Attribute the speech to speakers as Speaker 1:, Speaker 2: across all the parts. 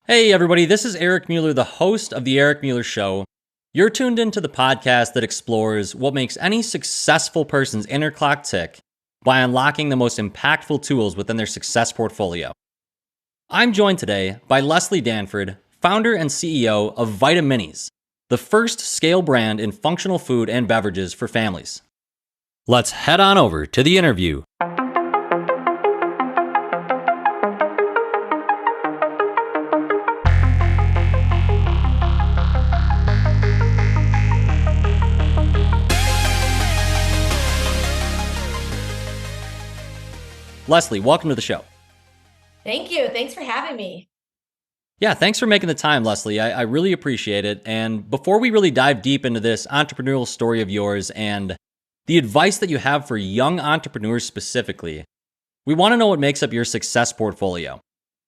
Speaker 1: Hey, everybody, this is Eric Mueller, the host of The Eric Mueller Show. You're tuned into the podcast that explores what makes any successful person's inner clock tick by unlocking the most impactful tools within their success portfolio. I'm joined today by Leslie Danford, founder and CEO of Vitaminis, the first scale brand in functional food and beverages for families. Let's head on over to the interview. Leslie, welcome to the show.
Speaker 2: Thank you. Thanks for having me.
Speaker 1: Yeah, thanks for making the time, Leslie. I really appreciate it. And before we really dive deep into this entrepreneurial story of yours and the advice that you have for young entrepreneurs specifically, we want to know what makes up your success portfolio.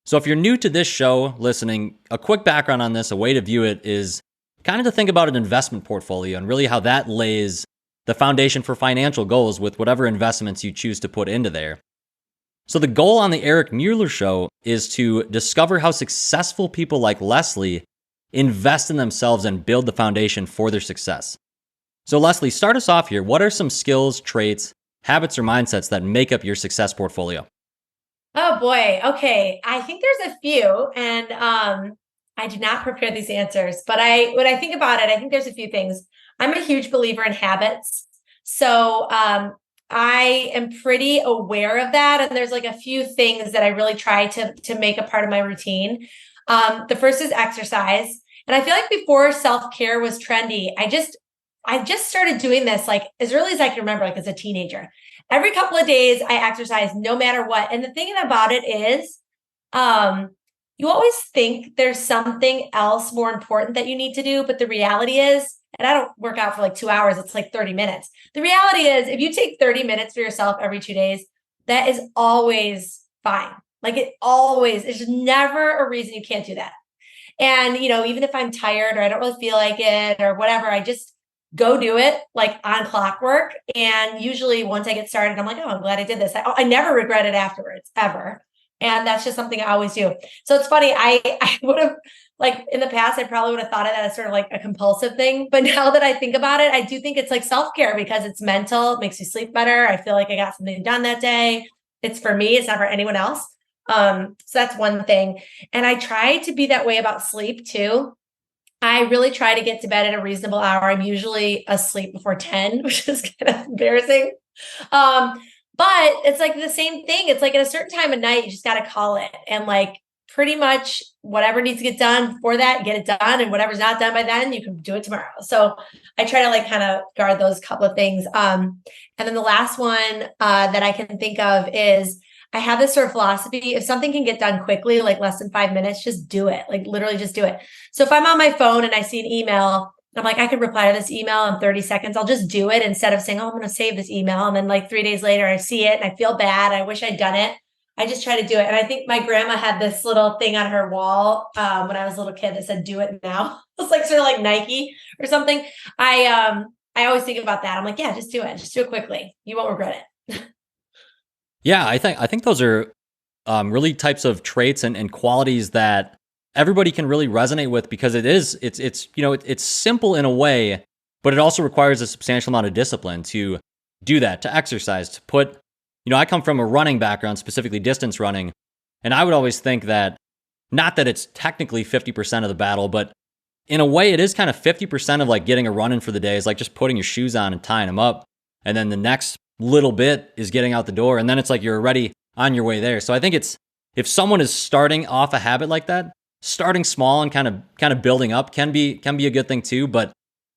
Speaker 1: So if you're new to this show, listening, a quick background on this, a way to view it is kind of to think about an investment portfolio and really how that lays the foundation for financial goals with whatever investments you choose to put into there. So the goal on the Eric Mueller Show is to discover how successful people like Leslie invest in themselves and build the foundation for their success. So Leslie, start us off here. What are some skills, traits, habits, or mindsets that make up your success portfolio?
Speaker 2: Oh boy. Okay. I think there's a few, and I did not prepare these answers, but when I think about it, I think there's a few things. I'm a huge believer in habits. So I am pretty aware of that. And there's like a few things that I really try to make a part of my routine. The first is exercise. And I feel like before self-care was trendy, I just started doing this like as early as I can remember, like as a teenager. Every couple of days I exercise no matter what. And the thing about it is, you always think there's something else more important that you need to do. But the reality is, and I don't work out for like 2 hours, it's like 30 minutes. The reality is, if you take 30 minutes for yourself every 2 days, that is always fine. Like it's never a reason you can't do that. And, even if I'm tired or I don't really feel like it or whatever, I just go do it like on clockwork. And usually once I get started, I'm like, oh, I'm glad I did this. I never regret it afterwards, ever. And that's just something I always do. So it's funny. I would have, like in the past, I probably would have thought of that as sort of like a compulsive thing. But now that I think about it, I do think it's like self-care because it's mental. It makes you sleep better. I feel like I got something done that day. It's for me. It's not for anyone else. So that's one thing. And I try to be that way about sleep too. I really try to get to bed at a reasonable hour. I'm usually asleep before 10, which is kind of embarrassing. But it's like the same thing. It's like at a certain time of night, you just got to call it. And like pretty much whatever needs to get done before that, get it done. And whatever's not done by then, you can do it tomorrow. So I try to like kind of guard those couple of things. And then the last one that I can think of is I have this sort of philosophy. If something can get done quickly, like less than 5 minutes, just do it. Like literally just do it. So if I'm on my phone and I see an email, I'm like, I could reply to this email in 30 seconds. I'll just do it instead of saying, oh, I'm going to save this email. And then like 3 days later, I see it and I feel bad. I wish I'd done it. I just try to do it. And I think my grandma had this little thing on her wall when I was a little kid that said, do it now. It's like sort of like Nike or something. I always think about that. I'm like, yeah, just do it. Just do it quickly. You won't regret it.
Speaker 1: Yeah, I think those are really types of traits and qualities that everybody can really resonate with because it's simple in a way, but it also requires a substantial amount of discipline to do that, to exercise, to put, I come from a running background, specifically distance running, and I would always think that, not that it's technically 50% of the battle, but in a way it is kind of 50% of like getting a run in for the day is like just putting your shoes on and tying them up. And then the next little bit is getting out the door. And then it's like you're already on your way there. So I think if someone is starting off a habit like that, starting small and kind of building up can be a good thing too. But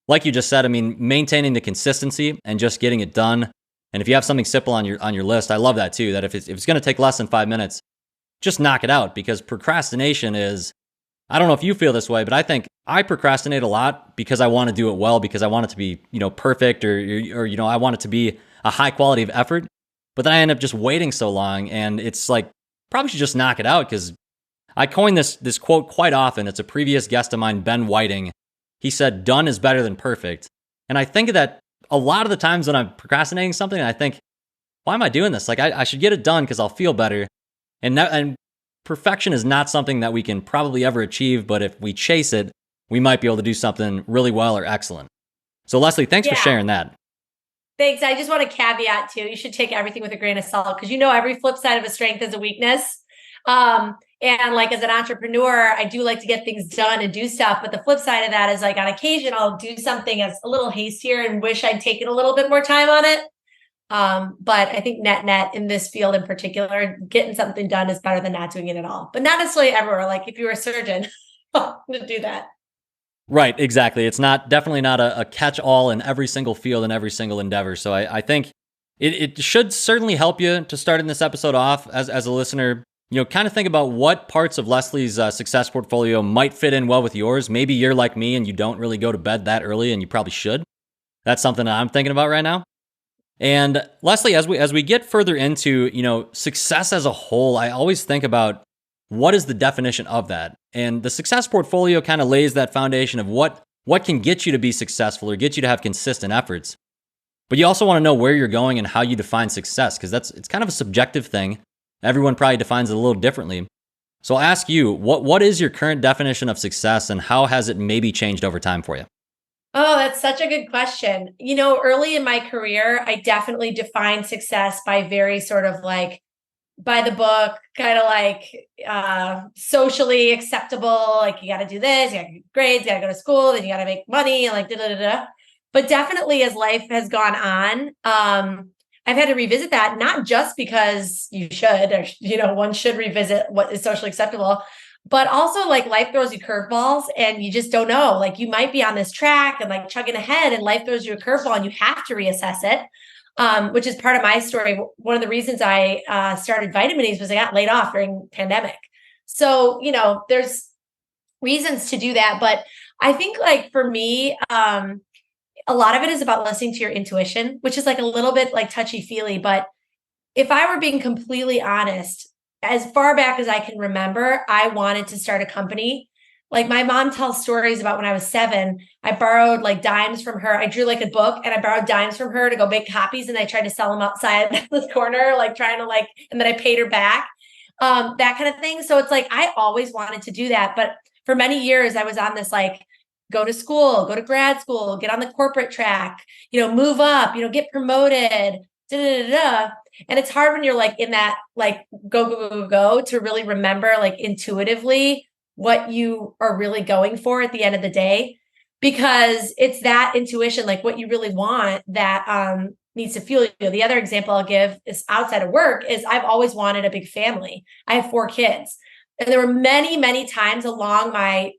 Speaker 1: like you just said, I mean, maintaining the consistency and just getting it done. And if you have something simple on your list, I love that too, that if it's going to take less than 5 minutes, just knock it out, because procrastination is, I don't know if you feel this way, but I think I procrastinate a lot because I want to do it well, because I want it to be, perfect or I want it to be a high quality of effort. But then I end up just waiting so long, and it's like, probably should just knock it out, because I coined this quote quite often. It's a previous guest of mine, Ben Whiting. He said, done is better than perfect. And I think that a lot of the times when I'm procrastinating something, I think, why am I doing this? Like I should get it done because I'll feel better. And perfection is not something that we can probably ever achieve, but if we chase it, we might be able to do something really well or excellent. So Leslie, thanks for
Speaker 2: Yeah.
Speaker 1: sharing that.
Speaker 2: Thanks. I just want to caveat too. You should take everything with a grain of salt because every flip side of a strength is a weakness. And like as an entrepreneur, I do like to get things done and do stuff. But the flip side of that is like on occasion, I'll do something as a little hastier and wish I'd taken a little bit more time on it. But I think net in this field in particular, getting something done is better than not doing it at all. But not necessarily everywhere. Like if you were a surgeon, to do that.
Speaker 1: Right, exactly. It's definitely not a catch-all in every single field and every single endeavor. So I think it should certainly help you to start in this episode off as a listener. Kind of think about what parts of Leslie's success portfolio might fit in well with yours. Maybe you're like me and you don't really go to bed that early, and you probably should. That's something that I'm thinking about right now. And Leslie, as we get further into success as a whole, I always think about what is the definition of that, and the success portfolio kind of lays that foundation of what can get you to be successful or get you to have consistent efforts. But you also want to know where you're going and how you define success, because it's kind of a subjective thing. Everyone probably defines it a little differently. So I'll ask you, what is your current definition of success, and how has it maybe changed over time for you?
Speaker 2: Oh, that's such a good question. Early in my career, I definitely defined success by very sort of like by the book, kind of like socially acceptable. Like you got to do this, you got to get grades, you got to go to school, then you got to make money, and like da da da da. But definitely, as life has gone on, I've had to revisit that. Not just because you should, or one should revisit what is socially acceptable, but also like life throws you curveballs, and you just don't know. Like you might be on this track and like chugging ahead, and life throws you a curveball, and you have to reassess it. Which is part of my story. One of the reasons I started Vitaminis was I got laid off during pandemic. So, there's reasons to do that. But I think like for me, a lot of it is about listening to your intuition, which is like a little bit like touchy feely. But if I were being completely honest, as far back as I can remember, I wanted to start a company. Like my mom tells stories about when I was 7, I borrowed like dimes from her. I drew like a book and I borrowed dimes from her to go make copies, and I tried to sell them outside the corner, like trying to like, and then I paid her back, that kind of thing. So it's like, I always wanted to do that. But for many years I was on this, like, go to school, go to grad school, get on the corporate track, move up, get promoted, da, da, da, da. And it's hard when you're like in that, like, go to really remember like intuitively what you are really going for at the end of the day, because it's that intuition, like what you really want, that needs to fuel you. The other example I'll give is outside of work is I've always wanted a big family. I have 4 kids. And there were many, many times along my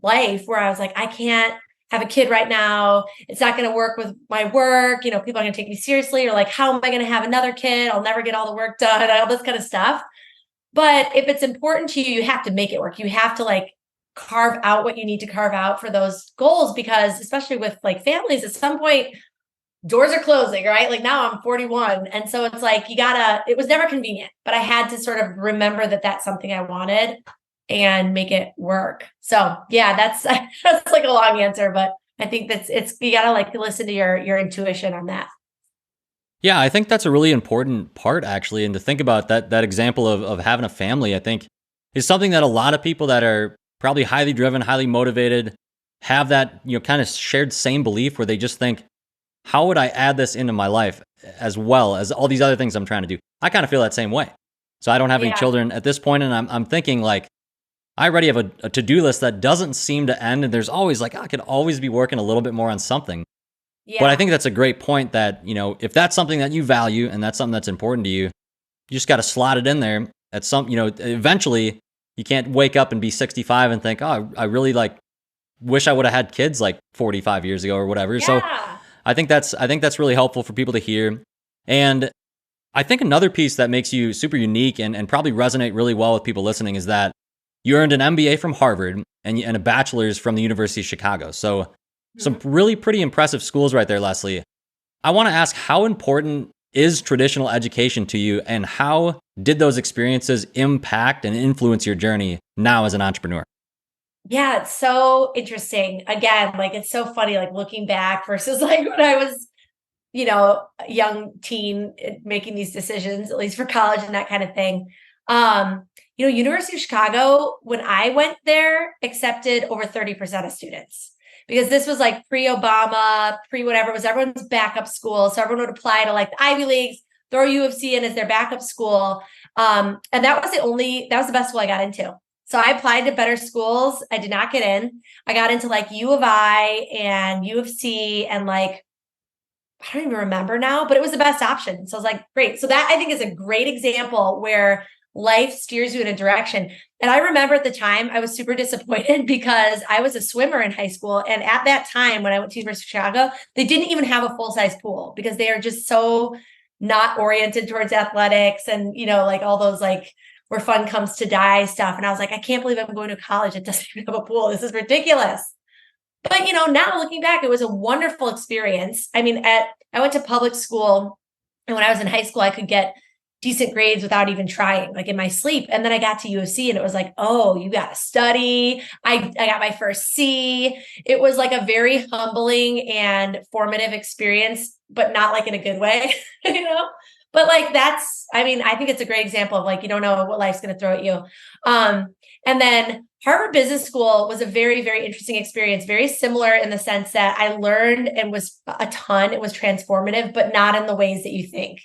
Speaker 2: life where I was like, I can't have a kid right now. It's not going to work with my work. People are going to take me seriously, or like, how am I going to have another kid? I'll never get all the work done, all this kind of stuff. But if it's important to you, you have to make it work. You have to like carve out what you need to carve out for those goals, because especially with like families, at some point, doors are closing, right? Like now I'm 41. And so it's like, it was never convenient, but I had to sort of remember that that's something I wanted and make it work. So yeah, that's like a long answer, but I think you got to like listen to your intuition on that.
Speaker 1: Yeah, I think that's a really important part, actually. And to think about that example of having a family, I think is something that a lot of people that are probably highly driven, highly motivated, have that, kind of shared same belief where they just think, how would I add this into my life as well as all these other things I'm trying to do? I kind of feel that same way. So I don't have any children at this point, and I'm thinking like, I already have a to-do list that doesn't seem to end. And there's always like, I could always be working a little bit more on something.
Speaker 2: Yeah.
Speaker 1: But I think that's a great point that, if that's something that you value and that's something that's important to you, you just got to slot it in there at some, eventually you can't wake up and be 65 and think, oh, I really like wish I would have had kids like 45 years ago or whatever.
Speaker 2: Yeah.
Speaker 1: So I think that's really helpful for people to hear. And I think another piece that makes you super unique and probably resonate really well with people listening is that you earned an MBA from Harvard and a bachelor's from the University of Chicago. So some really pretty impressive schools right there, Leslie. I want to ask, how important is traditional education to you, and how did those experiences impact and influence your journey now as an entrepreneur?
Speaker 2: Yeah, it's so interesting. Again, like it's so funny, like looking back versus like when I was, a young teen making these decisions, at least for college and that kind of thing. University of Chicago, when I went there, accepted over 30% of students because this was like pre-Obama, pre-whatever, it was everyone's backup school. So everyone would apply to like the Ivy Leagues, throw U of C in as their backup school. And that was the best school I got into. So I applied to better schools. I did not get in. I got into like U of I and U of C and like, I don't even remember now, but it was the best option. So I was like, great. So that I think is a great example where life steers you in a direction. And I remember at the time I was super disappointed because I was a swimmer in high school. And at that time, when I went to University of Chicago, they didn't even have a full-size pool because they are just so not oriented towards athletics and, like all those like where fun comes to die stuff. And I was like, I can't believe I'm going to college that doesn't even have a pool. This is ridiculous. But now looking back, it was a wonderful experience. I mean, I went to public school, and when I was in high school, I could get decent grades without even trying, like in my sleep. And then I got to USC, and it was like, oh, you got to study. I got my first C. It was like a very humbling and formative experience, but not like in a good way, But like I think it's a great example of like you don't know what life's going to throw at you. And then Harvard Business School was a very, very interesting experience, very similar in the sense that I learned and was a ton. It was transformative, but not in the ways that you think.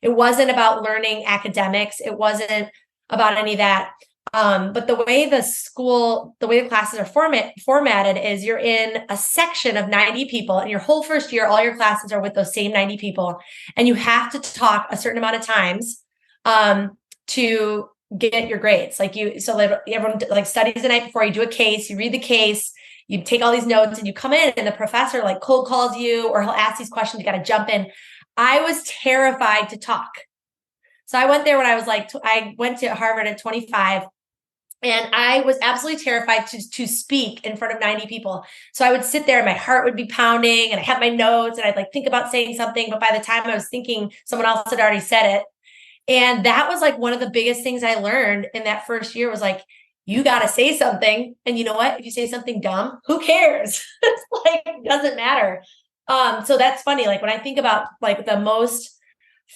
Speaker 2: It wasn't about learning academics. It wasn't about any of that. But the way the classes are formatted is you're in a section of 90 people, and your whole first year, all your classes are with those same 90 people. And you have to talk a certain amount of times to get your grades. So everyone like studies the night before, you do a case, you read the case, you take all these notes, and you come in and the professor like cold calls you, or he'll ask these questions. You got to jump in. I was terrified to talk. So I went there when I was I went to Harvard at 25, and I was absolutely terrified to speak in front of 90 people. So I would sit there and my heart would be pounding, and I had my notes, and I'd like think about saying something. But by the time I was thinking, someone else had already said it. And that was like one of the biggest things I learned in that first year was like, you got to say something. And you know what? If you say something dumb, who cares? It's like, it doesn't matter. So that's funny. Like when I think about like the most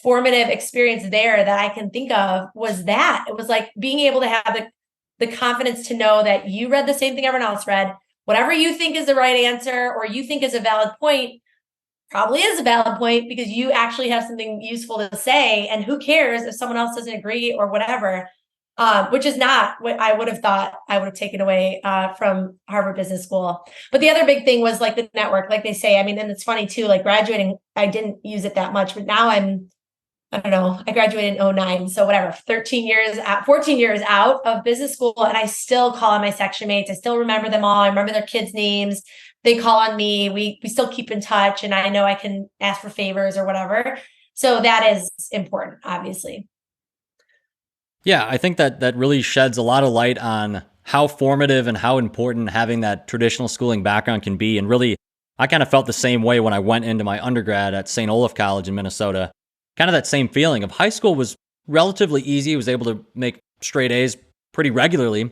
Speaker 2: formative experience there that I can think of was that it was like being able to have the confidence to know that you read the same thing everyone else read. Whatever you think is the right answer or you think is a valid point, probably is a valid point because you actually have something useful to say. And who cares if someone else doesn't agree or whatever, which is not what I would have thought I would have taken away from Harvard Business School. But the other big thing was like the network, like they say. I mean, and it's funny too, like graduating, I didn't use it that much, but now I don't know, I graduated in 2009. So whatever, 14 years out of business school. And I still call on my section mates. I still remember them all. I remember their kids' names. They call on me. We still keep in touch, and I know I can ask for favors or whatever. So that is important, obviously.
Speaker 1: Yeah, I think that really sheds a lot of light on how formative and how important having that traditional schooling background can be. And really, I kind of felt the same way when I went into my undergrad at St. Olaf College in Minnesota. Kind of that same feeling of high school was relatively easy. I was able to make straight A's pretty regularly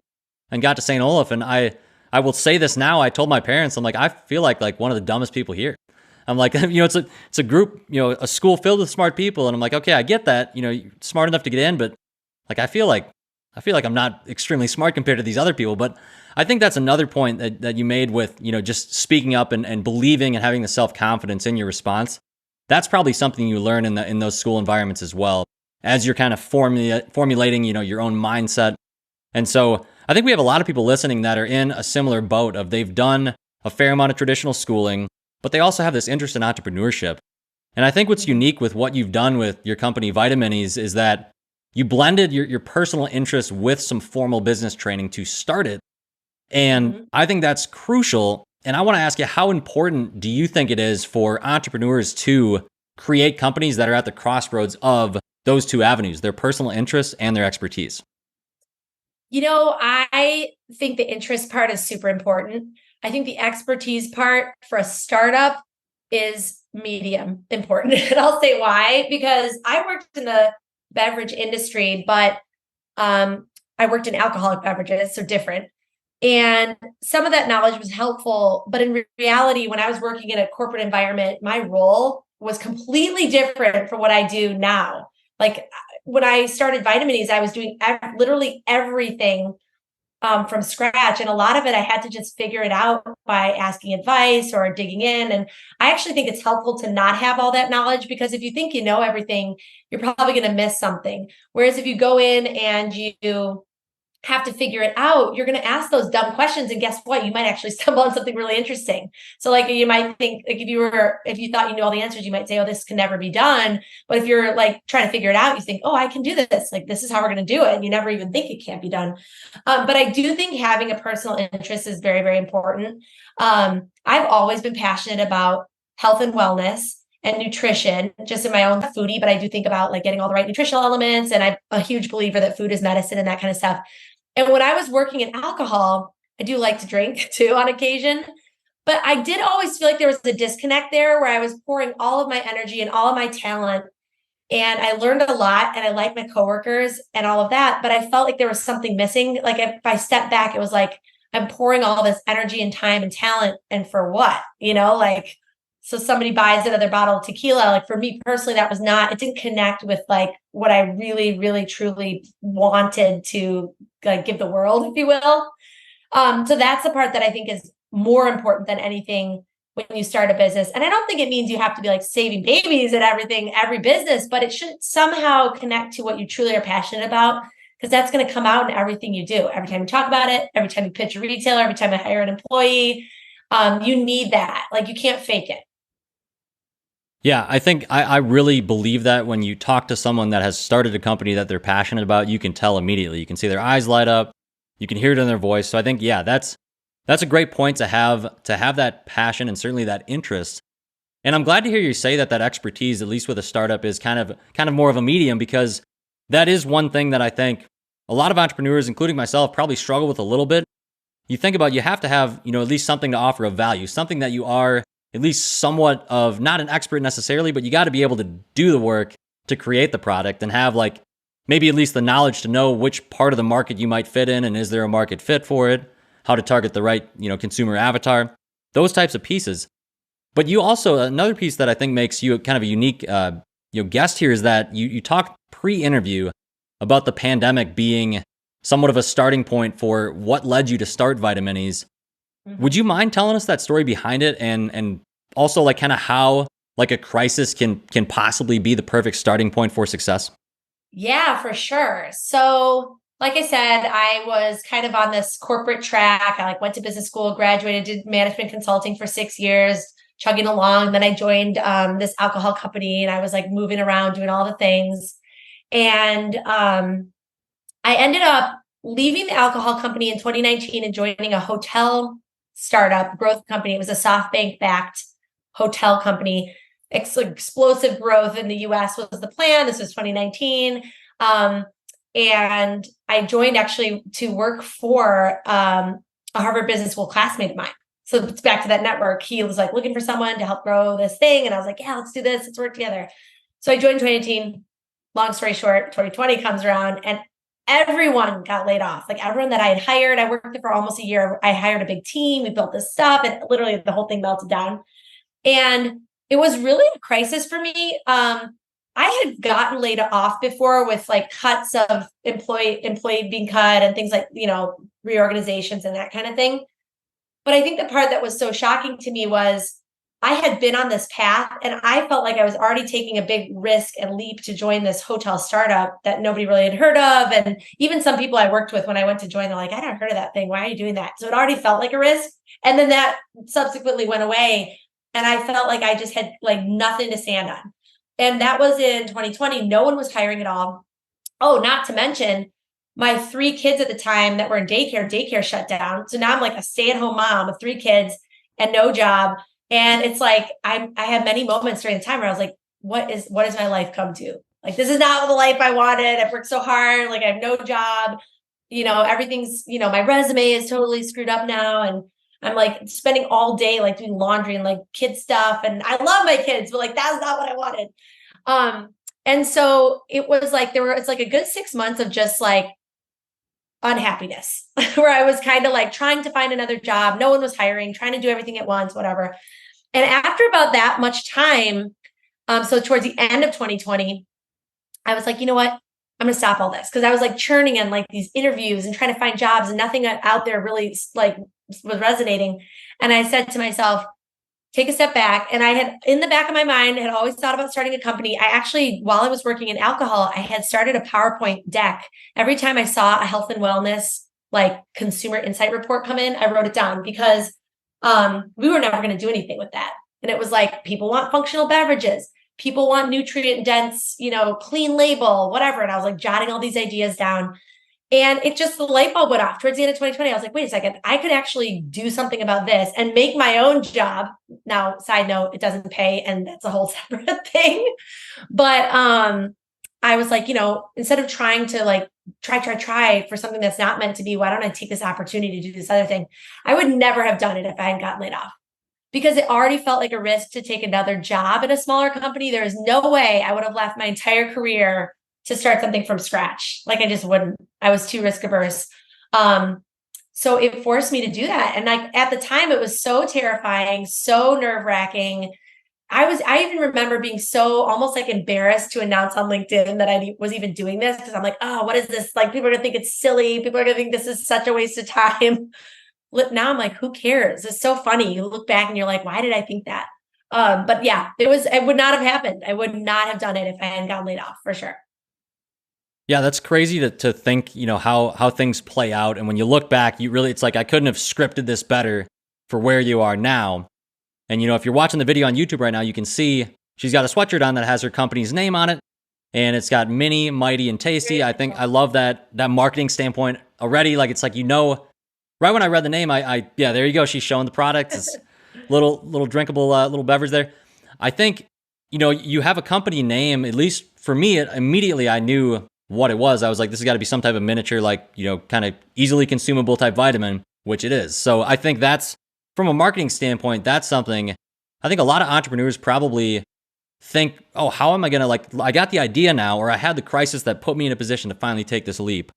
Speaker 1: and got to St. Olaf. And I will say this now. I told my parents, I'm like, I feel like one of the dumbest people here. I'm like, it's a group, a school filled with smart people. And I'm like, okay, I get that, you're smart enough to get in, but like, I feel like I'm not extremely smart compared to these other people. But I think that's another point that you made with, just speaking up and believing and having the self-confidence in your response. That's probably something you learn in those school environments as well, as you're kind of formulating, your own mindset. And so I think we have a lot of people listening that are in a similar boat of they've done a fair amount of traditional schooling, but they also have this interest in entrepreneurship. And I think what's unique with what you've done with your company, Vitaminis, is that you blended your personal interest with some formal business training to start it. And I think that's crucial. And I want to ask you, how important do you think it is for entrepreneurs to create companies that are at the crossroads of those two avenues, their personal interests and their expertise?
Speaker 2: I think the interest part is super important. I think the expertise part for a startup is medium important. And I'll say why, because I worked in the beverage industry, but I worked in alcoholic beverages, so different. And some of that knowledge was helpful. But in reality, when I was working in a corporate environment, my role was completely different from what I do now. Like when I started Vitaminis, I was doing literally everything from scratch. And a lot of it, I had to just figure it out by asking advice or digging in. And I actually think it's helpful to not have all that knowledge, because if you think you know everything, you're probably going to miss something. Whereas if you go in and you have to figure it out, you're going to ask those dumb questions, and guess what, you might actually stumble on something really interesting. So like, you might think, like, if you thought you knew all the answers, you might say, oh, this can never be done. But if you're like trying to figure it out, you think, oh, I can do this, like this is how we're going to do it, and you never even think it can't be done. But I do think having a personal interest is very, very important. I've always been passionate about health and wellness and nutrition, just in my own foodie, but I do think about like getting all the right nutritional elements, and I'm a huge believer that food is medicine and that kind of stuff. And when I was working in alcohol, I do like to drink too on occasion, but I did always feel like there was a disconnect there where I was pouring all of my energy and all of my talent. And I learned a lot, and I liked my coworkers and all of that, but I felt like there was something missing. Like if I stepped back, it was like, I'm pouring all this energy and time and talent, and for what, like, so somebody buys another bottle of tequila. Like for me personally, that was not, it didn't connect with like what I really, really, truly wanted to like give the world, if you will. So that's the part that I think is more important than anything when you start a business. And I don't think it means you have to be like saving babies and everything, every business, but it should somehow connect to what you truly are passionate about, because that's going to come out in everything you do. Every time you talk about it, every time you pitch a retailer, every time I hire an employee, you need that. Like you can't fake it.
Speaker 1: Yeah, I think I really believe that when you talk to someone that has started a company that they're passionate about, you can tell immediately. You can see their eyes light up. You can hear it in their voice. So I think, yeah, that's a great point to have that passion and certainly that interest. And I'm glad to hear you say that expertise, at least with a startup, is kind of more of a medium, because that is one thing that I think a lot of entrepreneurs, including myself, probably struggle with a little bit. You think about, you have to have, at least something to offer of value, something that you are at least somewhat of, not an expert necessarily, but you got to be able to do the work to create the product and have like maybe at least the knowledge to know which part of the market you might fit in, and is there a market fit for it, how to target the right, consumer avatar, those types of pieces. But you also, another piece that I think makes you kind of a unique guest here is that you talked pre-interview about the pandemic being somewhat of a starting point for what led you to start Vitaminis. Would you mind telling us that story behind it, and also like kind of how like a crisis can possibly be the perfect starting point for success?
Speaker 2: Yeah, for sure. So like I said, I was kind of on this corporate track. I like went to business school, graduated, did management consulting for 6 years, chugging along. Then I joined this alcohol company, and I was like moving around doing all the things. And I ended up leaving the alcohol company in 2019 and joining a hotel startup growth company. It was a SoftBank backed hotel company. Explosive growth in the US was the plan. This was 2019. And I joined actually to work for a Harvard Business School classmate of mine. So it's back to that network. He was like looking for someone to help grow this thing. And I was like, yeah, let's do this. Let's work together. So I joined 2018. Long story short, 2020 comes around, and everyone got laid off. Like everyone that I had hired, I worked there for almost a year. I hired a big team. We built this stuff, and literally the whole thing melted down. And it was really a crisis for me. I had gotten laid off before with like cuts of employee being cut and things like, reorganizations and that kind of thing. But I think the part that was so shocking to me was I had been on this path, and I felt like I was already taking a big risk and leap to join this hotel startup that nobody really had heard of. And even some people I worked with, when I went to join, they're like, I never heard of that thing. Why are you doing that? So it already felt like a risk. And then that subsequently went away, and I felt like I just had like nothing to stand on. And that was in 2020. No one was hiring at all. Oh, not to mention my 3 kids at the time that were in daycare shut down. So now I'm like a stay-at-home mom with 3 kids and no job. And it's like, I had many moments during the time where I was like, what is my life come to? Like, this is not the life I wanted. I've worked so hard. Like, I have no job. Everything's, my resume is totally screwed up now. And I'm like spending all day like doing laundry and like kid stuff. And I love my kids, but like, that's not what I wanted. And so it was like, it's like a good 6 months of just like unhappiness where I was kind of like trying to find another job. No one was hiring, trying to do everything at once, whatever. And after about that much time, so towards the end of 2020, I was like, you know what? I'm going to stop all this. Cause I was like churning in like these interviews and trying to find jobs and nothing out there really like was resonating. And I said to myself, take a step back. And I had in the back of my mind, had always thought about starting a company. I actually, while I was working in alcohol, I had started a PowerPoint deck. Every time I saw a health and wellness, like consumer insight report come in, I wrote it down because we were never going to do anything with that. And it was like, people want functional beverages. People want nutrient dense, clean label, whatever. And I was like jotting all these ideas down. And it just, the light bulb went off towards the end of 2020. I was like, wait a second, I could actually do something about this and make my own job. Now, side note, it doesn't pay, and that's a whole separate thing. But I was like, instead of trying to like try for something that's not meant to be, why don't I take this opportunity to do this other thing? I would never have done it if I hadn't gotten laid off, because it already felt like a risk to take another job at a smaller company. There's no way I would have left my entire career to start something from scratch. Like I just wouldn't. I was too risk averse. So it forced me to do that. And like at the time, it was so terrifying, so nerve wracking. I even remember being so almost like embarrassed to announce on LinkedIn that I was even doing this, because I'm like, oh, what is this? Like people are gonna think it's silly. People are gonna think this is such a waste of time. Now I'm like, who cares? It's so funny. You look back and you're like, why did I think that? But yeah, it would not have happened. I would not have done it if I hadn't gotten laid off, for sure.
Speaker 1: Yeah, that's crazy to think, how things play out. And when you look back, it's like I couldn't have scripted this better for where you are now. And, if you're watching the video on YouTube right now, you can see she's got a sweatshirt on that has her company's name on it. And it's got Mini, Mighty, and Tasty. I think I love that marketing standpoint already. Like, it's like, right when I read the name, yeah, there you go. She's showing the product. It's little drinkable, little beverage there. I think, you have a company name, at least for me, immediately I knew what it was. I was like, this has got to be some type of miniature, like, kind of easily consumable type vitamin, which it is. So I think that's, from a marketing standpoint, that's something I think a lot of entrepreneurs probably think, oh, how am I going to, I got the idea now, or I had the crisis that put me in a position to finally take this leap.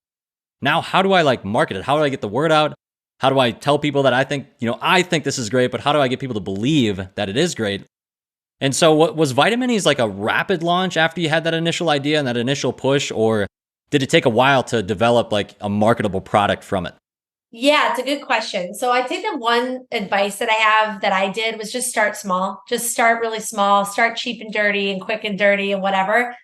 Speaker 1: Now, how do I market it? How do I get the word out? How do I tell people that I think this is great, but how do I get people to believe that it is great? And so what was Vitaminis like a rapid launch after you had that initial idea and that initial push, or did it take a while to develop like a marketable product from it?
Speaker 2: Yeah, it's a good question. So I think the one advice that I have that I did was just start small. Just start really small, start cheap and dirty and quick and dirty and whatever.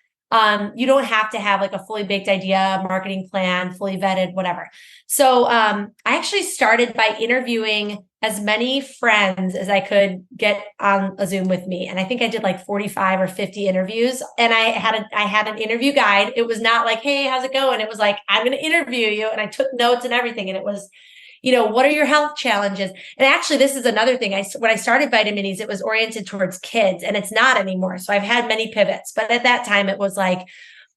Speaker 2: You don't have to have like a fully baked idea, marketing plan, fully vetted, whatever. So I actually started by interviewing as many friends as I could get on a Zoom with me. And I think I did like 45 or 50 interviews. And I had an interview guide. It was not like, hey, how's it going? It was like, I'm going to interview you. And I took notes and everything. And it was, what are your health challenges? And actually, this is another thing. When I started Vitaminis, it was oriented towards kids, and it's not anymore. So I've had many pivots, but at that time it was like,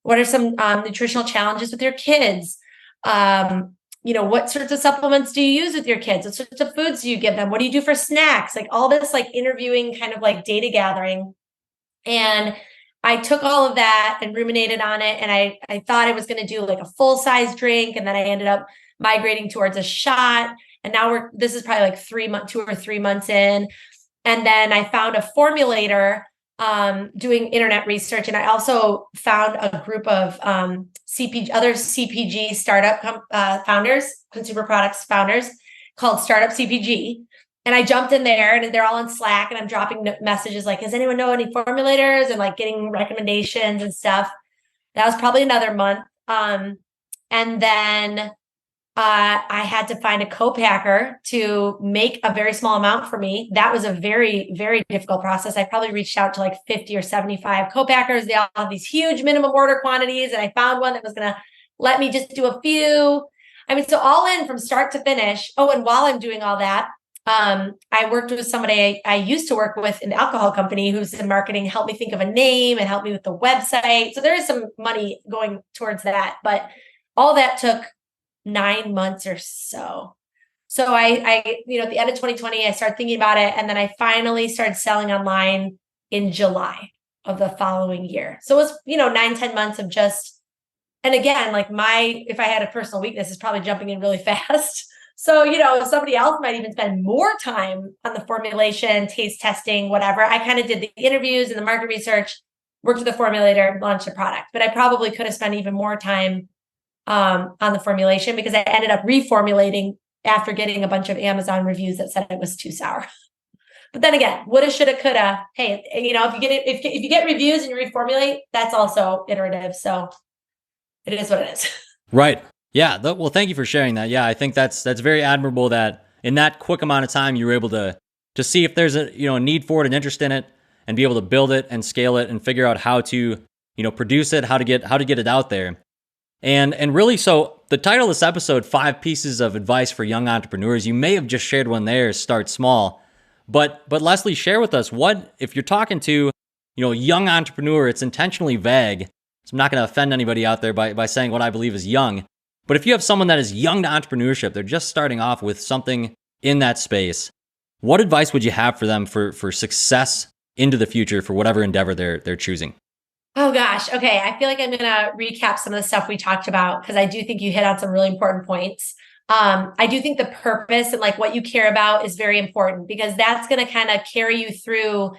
Speaker 2: what are some nutritional challenges with your kids? What sorts of supplements do you use with your kids? What sorts of foods do you give them? What do you do for snacks? Like all this like interviewing, kind of like data gathering. And I took all of that and ruminated on it. And I thought I was going to do like a full size drink. And then I ended up migrating towards a shot. And now this is probably like 2 or 3 months in. And then I found a formulator doing internet research. And I also found a group of other CPG startup founders, consumer products founders, called Startup CPG. And I jumped in there, and they're all in Slack, and I'm dropping messages like, does anyone know any formulators, and like getting recommendations and stuff. That was probably another month. And then I had to find a co-packer to make a very small amount for me. That was a very, very difficult process. I probably reached out to like 50 or 75 co-packers. They all have these huge minimum order quantities. And I found one that was going to let me just do a few. I mean, so all in from start to finish. Oh, and while I'm doing all that, I worked with somebody I used to work with in the alcohol company who's in marketing, helped me think of a name and helped me with the website. So there is some money going towards that, but all that took 9 months or so. So I at the end of 2020, I started thinking about it. And then I finally started selling online in July of the following year. So it was, 9-10 months of just, and again, like if I had a personal weakness, is probably jumping in really fast. So, somebody else might even spend more time on the formulation, taste testing, whatever. I kind of did the interviews and the market research. worked with a formulator, launched a product. But I probably could have spent even more time on the formulation, because I ended up reformulating after getting a bunch of Amazon reviews that said it was too sour. But then again, woulda, shoulda, coulda. Hey, if you get it, if you get reviews and you reformulate, that's also iterative. So it is what it is.
Speaker 1: Right. Yeah. Well, thank you for sharing that. Yeah, I think that's very admirable that in that quick amount of time you were able to see if there's a need for it and interest in it, and be able to build it and scale it and figure out how to produce it, how to get it out there. And really, so the title of this episode, 5 Pieces of Advice for Young Entrepreneurs. You may have just shared one there, start small. But Leslie, share with us, what if you're talking to a young entrepreneur, it's intentionally vague. So I'm not going to offend anybody out there by saying what I believe is young. But if you have someone that is young to entrepreneurship, they're just starting off with something in that space, what advice would you have for them for success into the future for whatever endeavor they're choosing?
Speaker 2: Oh gosh. Okay. I feel like I'm going to recap some of the stuff we talked about, because I do think you hit on some really important points. I do think the purpose and like what you care about is very important, because that's going to kind of carry you through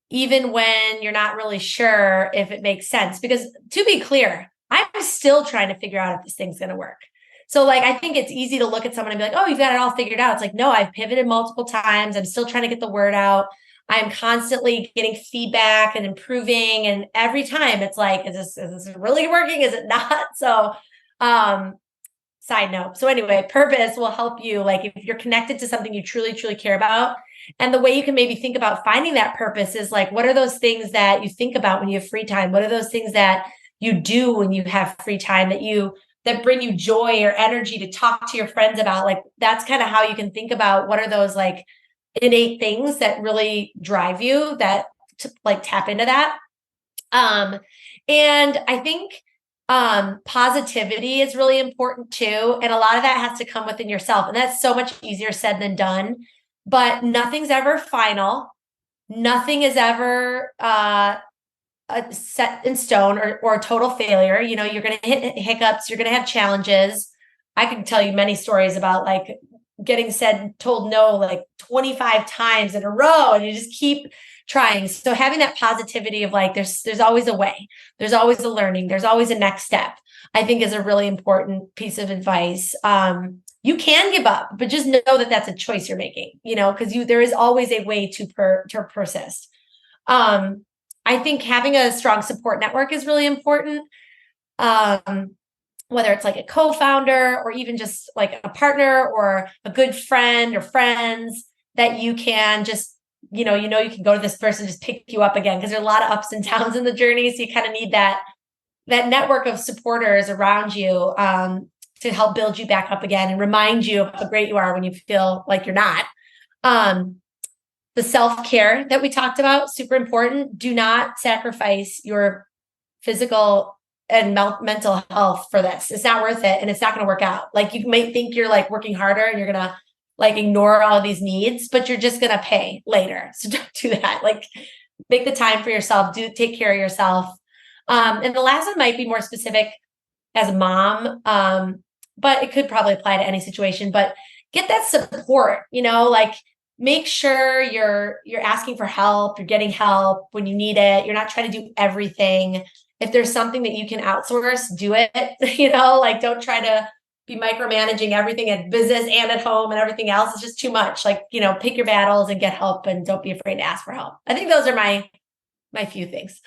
Speaker 2: even when you're not really sure if it makes sense. Because to be clear, I'm still trying to figure out if this thing's going to work. So like, I think it's easy to look at someone and be like, oh, you've got it all figured out. It's like, no, I've pivoted multiple times. I'm still trying to get the word out. I'm constantly getting feedback and improving. And every time it's like, is this really working? Is it not? So, side note. So anyway, purpose will help you. Like if you're connected to something you truly, truly care about, and the way you can maybe think about finding that purpose is like, what are those things that you think about when you have free time? What are those things that you do when you have free time that bring you joy or energy to talk to your friends about? Like, that's kind of how you can think about what are those like innate things that really drive you, that to like tap into that. And I think positivity is really important too. And a lot of that has to come within yourself. And that's so much easier said than done. But nothing's ever final. Nothing is ever set in stone or a total failure. You're going to hit hiccups. You're going to have challenges. I can tell you many stories about like getting told no like 25 times in a row, and you just keep trying. So having that positivity of like, there's always a way, there's always a learning, there's always a next step, I think is a really important piece of advice. You can give up, but just know that that's a choice you're making, because there is always a way to persist. I think having a strong support network is really important. Whether it's like a co-founder or even just like a partner or a good friend or friends that you can just, you can go to this person, just pick you up again, because there's a lot of ups and downs in the journey. So you kind of need that network of supporters around you to help build you back up again and remind you of how great you are when you feel like you're not. The self-care that we talked about, super important. Do not sacrifice your physical and mental health for this. It's not worth it, and it's not going to work out. Like, you might think you're like working harder and you're going to like ignore all these needs, but you're just going to pay later. So don't do that. Like, make the time for yourself. Take care of yourself. And the last one might be more specific as a mom, but it could probably apply to any situation. But get that support, like make sure you're asking for help, you're getting help when you need it. You're not trying to do everything. If there's something that you can outsource, do it, like don't try to be micromanaging everything at business and at home and everything else. It's just too much. Like, pick your battles and get help, and don't be afraid to ask for help. I think those are my few things.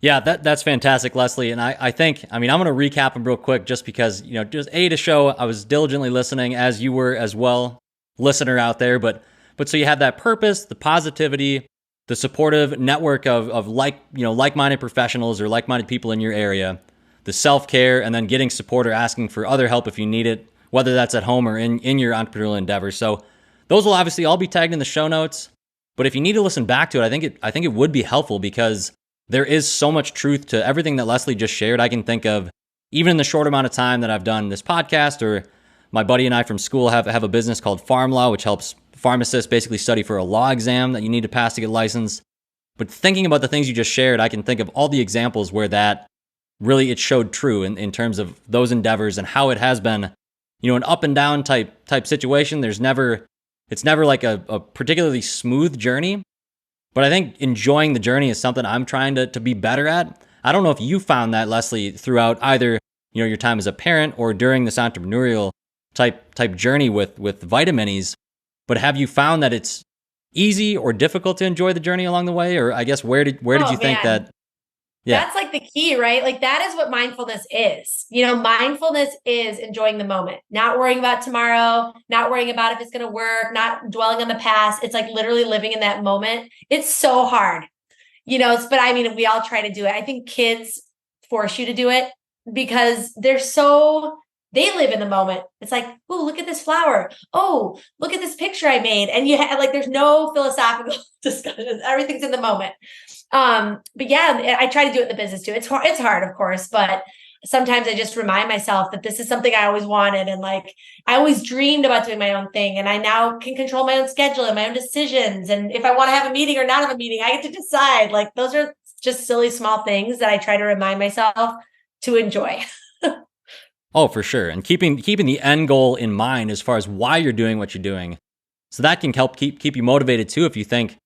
Speaker 1: Yeah, that's fantastic, Leslie. And I think, I'm going to recap them real quick just because, just to show I was diligently listening, as you were as well, listener out there. But so you have that purpose, the positivity, the supportive network of like-minded professionals or like-minded people in your area, the self-care, and then getting support or asking for other help if you need it, whether that's at home or in your entrepreneurial endeavor. So those will obviously all be tagged in the show notes. But if you need to listen back to it, I think it would be helpful, because there is so much truth to everything that Leslie just shared. I can think of, even in the short amount of time that I've done this podcast, or my buddy and I from school have a business called Farm Law, which helps pharmacists basically study for a law exam that you need to pass to get licensed. But thinking about the things you just shared, I can think of all the examples where that really it showed true in terms of those endeavors and how it has been, an up and down type situation. It's never like a particularly smooth journey, But I think enjoying the journey is something I'm trying to be better at. I don't know if you found that, Leslie, throughout either, your time as a parent or during this entrepreneurial type journey with Vitaminis, but have you found that it's easy or difficult to enjoy the journey along the way? Or I guess where did you
Speaker 2: Oh
Speaker 1: think
Speaker 2: man.
Speaker 1: that? Yeah.
Speaker 2: That's like the key, right? Like that is what mindfulness is. Mindfulness is enjoying the moment, not worrying about tomorrow, not worrying about if it's going to work, not dwelling on the past. It's like literally living in that moment. It's so hard, but I mean, we all try to do it. I think kids force you to do it because they live in the moment. It's like, oh, look at this flower. Oh, look at this picture I made. And you have like, there's no philosophical discussions. Everything's in the moment. But yeah, I try to do it in the business too. It's hard, of course, but sometimes I just remind myself that this is something I always wanted. And like, I always dreamed about doing my own thing. And I now can control my own schedule and my own decisions. And if I want to have a meeting or not have a meeting, I get to decide. Like, those are just silly, small things that I try to remind myself to enjoy.
Speaker 1: Oh, for sure. And keeping the end goal in mind as far as why you're doing what you're doing. So that can help keep you motivated too. If you think,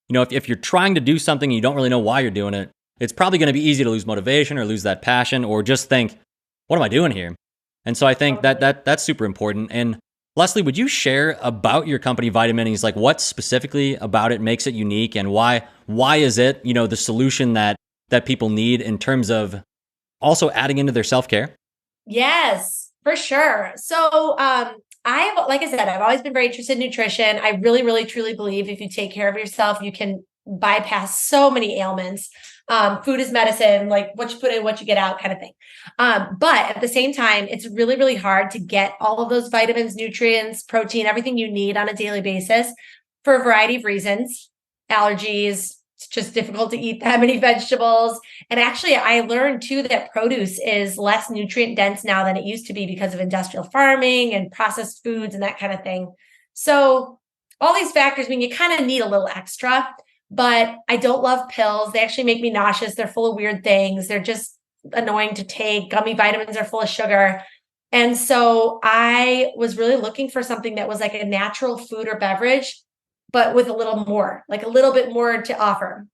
Speaker 1: if you're trying to do something and you don't really know why you're doing it, it's probably going to be easy to lose motivation or lose that passion or just think, what am I doing here? And so I think that's super important. And Leslie, would you share about your company Vitaminis, like what specifically about it makes it unique and why is it, the solution that people need in terms of also adding into their self-care?
Speaker 2: Yes, for sure. So, like I said, I've always been very interested in nutrition. I really, really, truly believe if you take care of yourself, you can bypass so many ailments. Food is medicine, like what you put in, what you get out kind of thing. But at the same time, it's really, really hard to get all of those vitamins, nutrients, protein, everything you need on a daily basis for a variety of reasons, allergies. It's just difficult to eat that many vegetables. And actually, I learned too that produce is less nutrient dense now than it used to be because of industrial farming and processed foods and that kind of thing. So, all these factors mean you kind of need a little extra, but I don't love pills. They actually make me nauseous. They're full of weird things. They're just annoying to take. Gummy vitamins are full of sugar. And so, I was really looking for something that was like a natural food or beverage, but with a little more, like a little bit more to offer.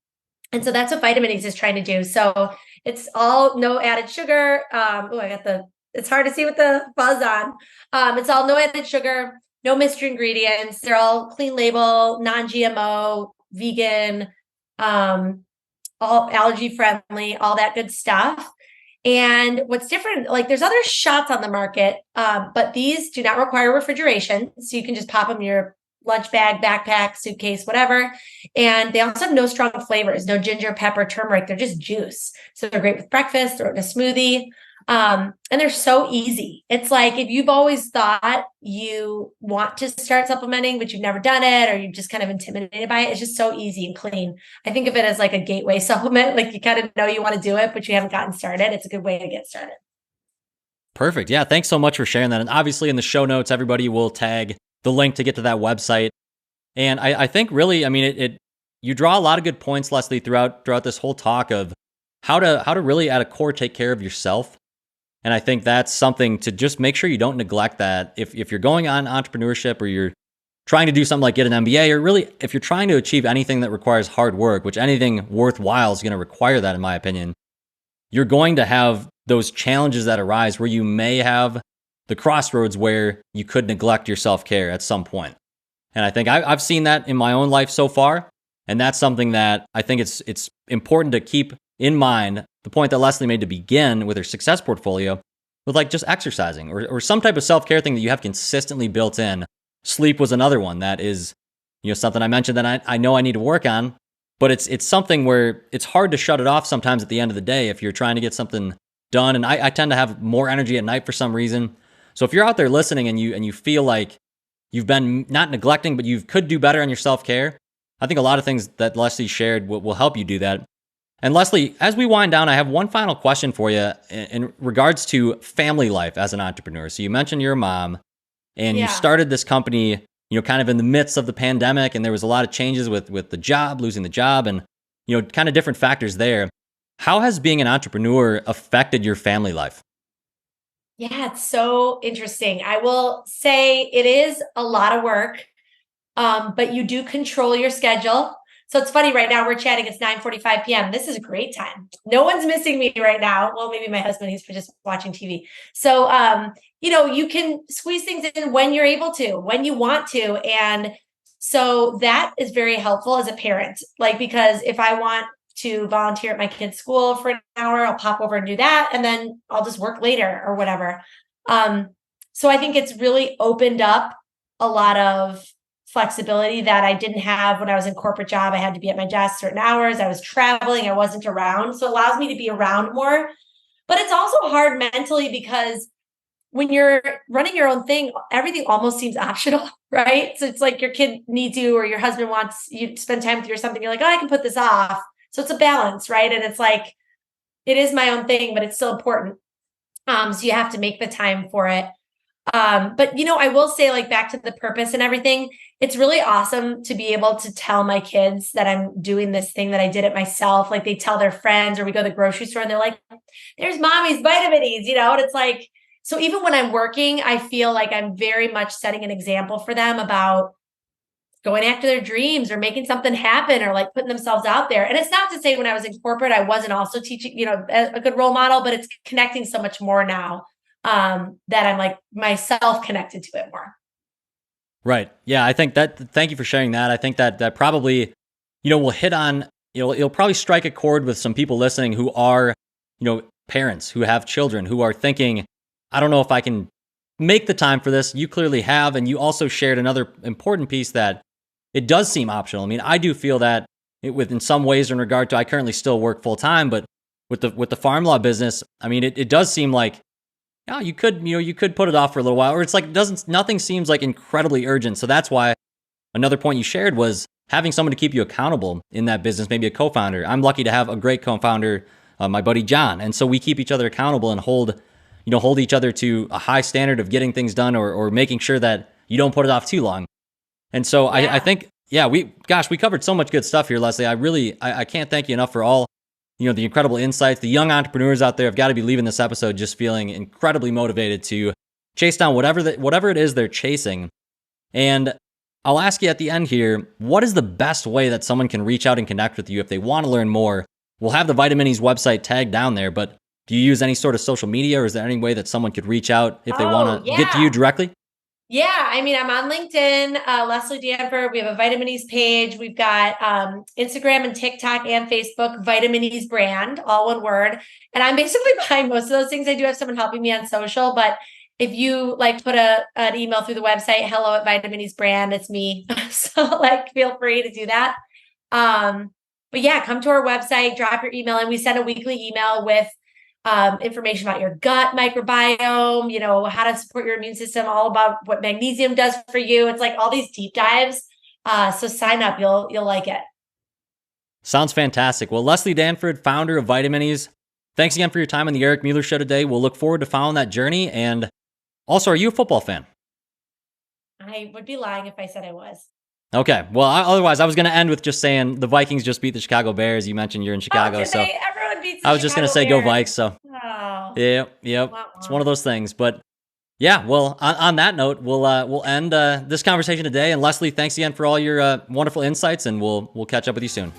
Speaker 2: And so that's what Vitaminis is trying to do. So it's all no added sugar. It's hard to see with the fuzz on. It's all no added sugar, no mystery ingredients. They're all clean label, non-GMO, vegan, all allergy friendly, all that good stuff. And what's different, like there's other shots on the market, but these do not require refrigeration. So you can just pop them in your lunch bag, backpack, suitcase, whatever. And they also have no strong flavors, no ginger, pepper, turmeric. They're just juice. So they're great with breakfast or in a smoothie. And they're so easy. It's like if you've always thought you want to start supplementing, but you've never done it, or you're just kind of intimidated by it, it's just so easy and clean. I think of it as like a gateway supplement. Like you kind of know you want to do it, but you haven't gotten started. It's a good way to get started.
Speaker 1: Perfect. Yeah. Thanks so much for sharing that. And obviously in the show notes, everybody will tag the link to get to that website. And I think really, I mean, you draw a lot of good points, Leslie, throughout this whole talk of how to really at a core take care of yourself. And I think that's something to just make sure you don't neglect that. If you're going on entrepreneurship or you're trying to do something like get an MBA, or really if you're trying to achieve anything that requires hard work, which anything worthwhile is going to require that, in my opinion, you're going to have those challenges that arise where you may have the crossroads where you could neglect your self-care at some point. And I think I've seen that in my own life so far. And that's something that I think it's important to keep in mind. The point that Leslie made to begin with her success portfolio with like just exercising or some type of self-care thing that you have consistently built in. Sleep was another one that is, something I mentioned that I know I need to work on, but it's something where it's hard to shut it off sometimes at the end of the day if you're trying to get something done. And I tend to have more energy at night for some reason. So if you're out there listening and you feel like you've been not neglecting, but you could do better on your self-care, I think a lot of things that Leslie shared will help you do that. And Leslie, as we wind down, I have one final question for you in regards to family life as an entrepreneur. So you mentioned you're a mom and you started this company, kind of in the midst of the pandemic, and there was a lot of changes with the job, losing the job, and, kind of different factors there. How has being an entrepreneur affected your family life?
Speaker 2: Yeah, it's so interesting. I will say it is a lot of work, but you do control your schedule. So it's funny right now we're chatting. It's 9:45 p.m. This is a great time. No one's missing me right now. Well, maybe my husband, he's just watching TV. So, you can squeeze things in when you're able to, when you want to. And so that is very helpful as a parent, like, because if I want to volunteer at my kid's school for an hour, I'll pop over and do that. And then I'll just work later or whatever. So I think it's really opened up a lot of flexibility that I didn't have when I was in corporate job. I had to be at my desk certain hours. I was traveling. I wasn't around. So it allows me to be around more. But it's also hard mentally because when you're running your own thing, everything almost seems optional, right? So it's like your kid needs you or your husband wants you to spend time with you or something. You're like, oh, I can put this off. So it's a balance, right? And it's like, it is my own thing, but it's still important. So you have to make the time for it. But I will say, like, back to the purpose and everything, it's really awesome to be able to tell my kids that I'm doing this thing that I did it myself. Like, they tell their friends, or we go to the grocery store and they're like, there's mommy's Vitaminis, and it's like, so even when I'm working, I feel like I'm very much setting an example for them about going after their dreams or making something happen or like putting themselves out there. And it's not to say when I was in corporate, I wasn't also teaching, a good role model, but it's connecting so much more now that I'm like myself connected to it more.
Speaker 1: Right. Yeah. I think thank you for sharing that. I think that probably, will hit on, it'll probably strike a chord with some people listening who are, parents who have children who are thinking, I don't know if I can make the time for this. You clearly have. And you also shared another important piece that it does seem optional. I mean, I do feel that in some ways in regard to, I currently still work full time, but with the farm law business, I mean, it does seem like, yeah, you could put it off for a little while, or it's like, nothing seems like incredibly urgent. So that's why another point you shared was having someone to keep you accountable in that business, maybe a co-founder. I'm lucky to have a great co-founder, my buddy John. And so we keep each other accountable and hold each other to a high standard of getting things done or making sure that you don't put it off too long. And so I think, we covered so much good stuff here, Leslie. I can't thank you enough for all, the incredible insights. The young entrepreneurs out there have got to be leaving this episode just feeling incredibly motivated to chase down whatever it is they're chasing. And I'll ask you at the end here, what is the best way that someone can reach out and connect with you if they want to learn more? We'll have the Vitaminis website tagged down there, but do you use any sort of social media, or is there any way that someone could reach out if they want to get to you directly?
Speaker 2: Yeah, I mean, I'm on LinkedIn, Leslie Danford. We have a Vitaminis page. We've got Instagram and TikTok and Facebook, Vitaminis brand, all one word. And I'm basically behind most of those things. I do have someone helping me on social, but if you put an email through the website, hello@Vitaminis brand, it's me. So feel free to do that. But yeah, come to our website, drop your email, and we send a weekly email with information about your gut microbiome, how to support your immune system, all about what magnesium does for you. It's like all these deep dives. So sign up, you'll like it.
Speaker 1: Sounds fantastic. Well, Leslie Danford, founder of Vitaminis, thanks again for your time on the Eric Mueller Show today. We'll look forward to following that journey. And also, are you a football fan?
Speaker 2: I would be lying if I said I was.
Speaker 1: Okay. Well, otherwise, I was going to end with just saying the Vikings just beat the Chicago Bears. You mentioned you're in Chicago,
Speaker 2: everyone beats.
Speaker 1: I was just going to say go Vikes. So, Yep.
Speaker 2: Wow.
Speaker 1: It's one of those things. But yeah, well, on that note, we'll end this conversation today. And Leslie, thanks again for all your wonderful insights, and we'll catch up with you soon.